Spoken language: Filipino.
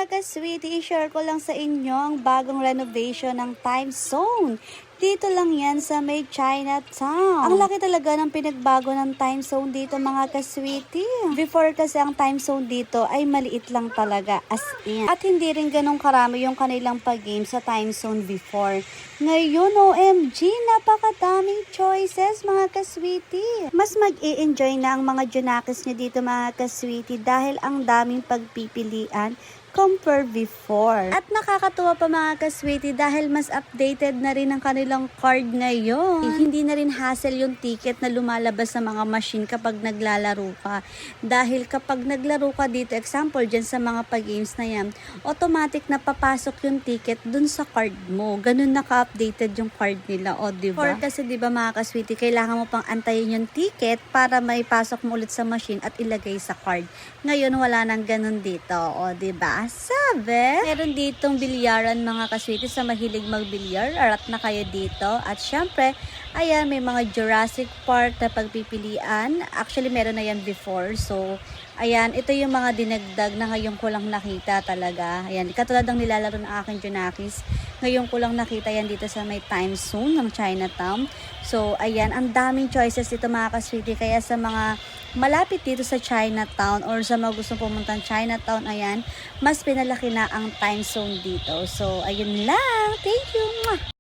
mga ka-sweetie, i-share ko lang sa inyo ang bagong renovation ng time zone. Dito lang yan sa may Chinatown. Ang laki talaga ng pinagbago ng time zone dito mga ka-sweetie. Before kasi ang time zone dito ay maliit lang talaga as in. At hindi rin ganun karami yung kanilang pag-game sa time zone before. Ngayon, OMG, napakadaming choices mga ka-sweetie. Mas mag-i-enjoy na ang mga Junakis nyo dito mga ka-sweetie dahil ang daming pagpipilian compare before. At nakakatuwa pa mga ka-sweetie dahil mas updated na rin ang kanilang card ngayon. Hindi na rin hassle yung ticket na lumalabas sa mga machine kapag naglalaro ka. Dahil kapag naglaro ka dito, example dyan sa mga pag-games na yan, automatic na papasok yung ticket dun sa card mo. Ganun naka-updated yung card nila, o diba? Or kasi diba mga ka-sweetie, kailangan mo pang antayin yung ticket para may pasok mo ulit sa machine at ilagay sa card. Ngayon wala nang ganun dito, o diba? Sabi, meron ditong bilyaran mga ka-sweetie sa mahilig magbilyar. Arat na kayo dito. At syempre, ayan, may mga Jurassic Park na pagpipilian. Actually, meron na yan before. So, ayan, ito yung mga dinagdag na ngayon ko lang nakita talaga. Ayan, katulad ng nilalaro ng aking Junakis. Ngayon ko lang nakita yan dito sa may time zone ng Chinatown. So, ayan, ang daming choices dito mga ka-sweetie. Kaya sa mga malapit dito sa Chinatown or sa mga gustong pumunta ng Chinatown, ayan, mas pinalaki na ang time zone dito. So, ayun lang. Thank you.